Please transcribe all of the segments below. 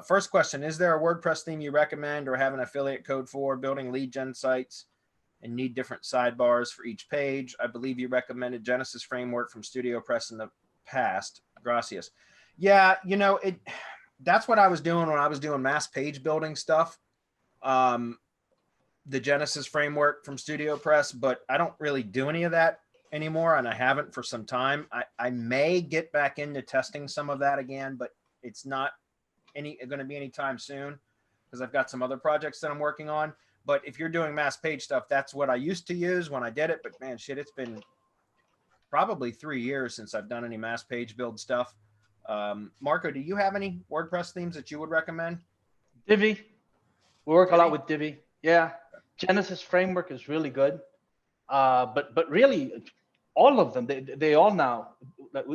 First question, is there a WordPress theme you recommend or have an affiliate code for building lead gen sites and need different sidebars for each page? I believe you recommended Genesis framework from StudioPress in the past. Gracias. Yeah, you know, that's what I was doing when I was doing mass page building stuff. The Genesis framework from StudioPress, but I don't really do any of that anymore, and I haven't for some time. I may get back into testing some of that again, but it's not going to be anytime soon because I've got some other projects that I'm working on. But if you're doing mass page stuff, that's what I used to use when I did it. But man, shit, it's been probably 3 years since I've done any mass page build stuff. Marco, do you have any WordPress themes that you would recommend? Divi. We work a lot with Divi. Yeah. Genesis framework is really good. But really, all of them, they all now,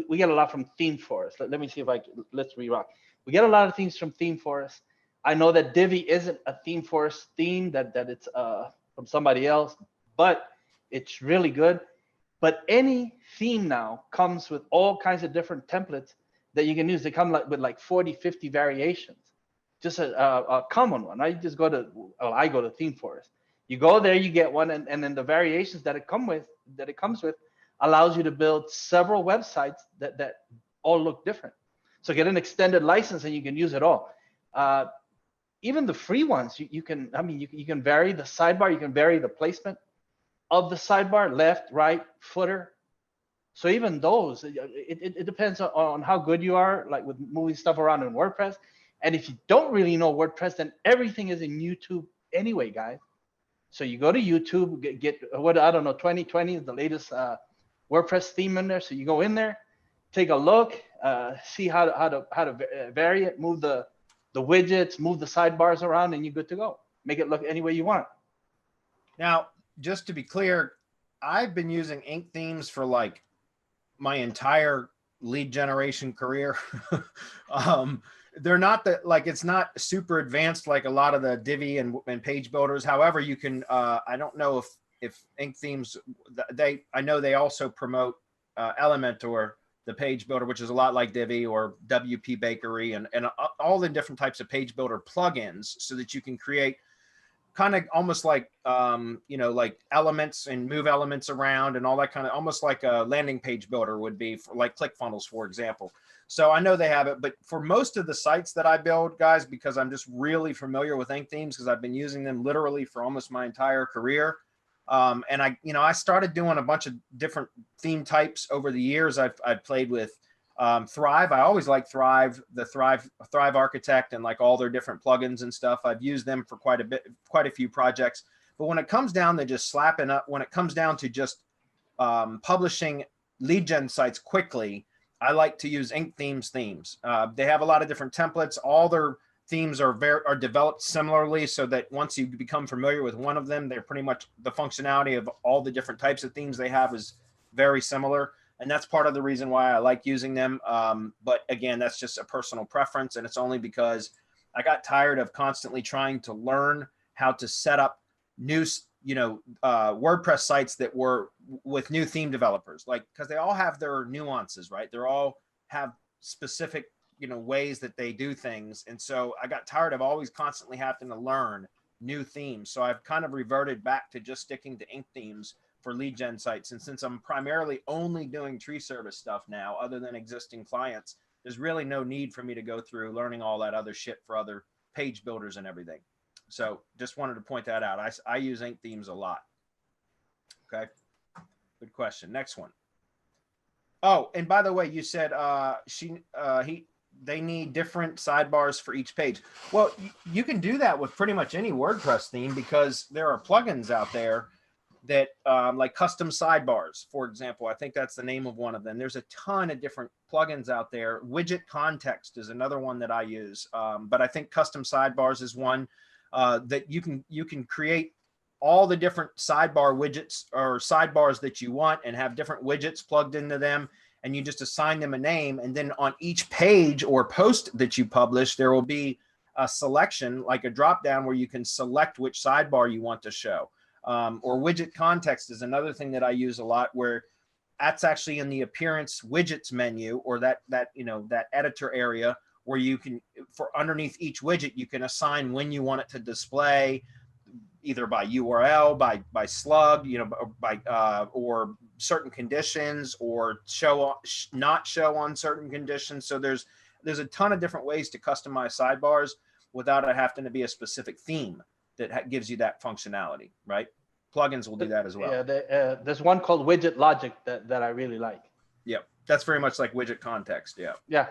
we get a lot from Theme Forest. Let me see if let's reroute. We get a lot of themes from Theme Forest. I know that Divi isn't a Theme Forest theme, that it's from somebody else, but it's really good. But any theme now comes with all kinds of different templates that you can use. They come with like 40, 50 variations. Just a common one. I just go to, I go to Theme Forest. You go there, you get one, and then the variations that it comes with allows you to build several websites that all look different. So get an extended license and you can use it all. Even the free ones, you can vary the sidebar, you can vary the placement of the sidebar, left, right, footer. So even those, it depends on how good you are, like with moving stuff around in WordPress. And if you don't really know WordPress, then everything is in YouTube anyway, guys. So you go to YouTube, get what, I don't know, 2020 is the latest WordPress theme in there. So you go in there, take a look, see how to vary it, move the widgets, move the sidebars around, and you're good to go. Make it look any way you want. Now, just to be clear, I've been using ink themes for like my entire lead generation career. They're not it's not super advanced like a lot of the Divi and page builders. However, you can, I don't know if ink themes, I know they also promote Elementor, the page builder, which is a lot like Divi or WP Bakery and all the different types of page builder plugins so that you can create kind of almost like, like elements and move elements around and all that kind of, almost like a landing page builder would be for like ClickFunnels, for example. So I know they have it, but for most of the sites that I build, guys, because I'm just really familiar with ink themes because I've been using them literally for almost my entire career. And I started doing a bunch of different theme types over the years. I've played with Thrive. I always like Thrive, the Thrive Architect, and like all their different plugins and stuff. I've used them for quite a few projects. But when it comes down to just slapping up, when it comes down to just publishing lead gen sites quickly, I like to use ink themes. They have a lot of different templates. All their themes are developed similarly, so that once you become familiar with one of them, they're pretty much the functionality of all the different types of themes they have is very similar. And that's part of the reason why I like using them. But again, that's just a personal preference. And it's only because I got tired of constantly trying to learn how to set up new, WordPress sites that were with new theme developers, like, because they all have their nuances, right? They're all have specific, ways that they do things. And so I got tired of always constantly having to learn new themes. So I've kind of reverted back to just sticking to ink themes for lead gen sites. And since I'm primarily only doing tree service stuff now, other than existing clients, there's really no need for me to go through learning all that other shit for other page builders and everything. So just wanted to point that out. I use ink themes a lot. Okay. Good question. Next one. Oh, and by the way, you said they need different sidebars for each page. Well, you can do that with pretty much any WordPress theme because there are plugins out there that like custom sidebars, for example. I think that's the name of one of them. There's a ton of different plugins out there. Widget Context is another one that I use. But I think custom sidebars is one that you can create all the different sidebar widgets or sidebars that you want and have different widgets plugged into them. And you just assign them a name. And then on each page or post that you publish, there will be a selection, like a drop down where you can select which sidebar you want to show. Or widget context is another thing that I use a lot, where that's actually in the appearance widgets menu, or that editor area where you can, for underneath each widget, you can assign when you want it to display, either by URL, by slug, you know, or certain conditions, or not show on certain conditions. So there's a ton of different ways to customize sidebars without it having to be a specific theme that gives you that functionality, right? Plugins will do that as well. Yeah, there's one called widget logic that I really like. Yep, that's very much like widget context. Yeah. Yeah.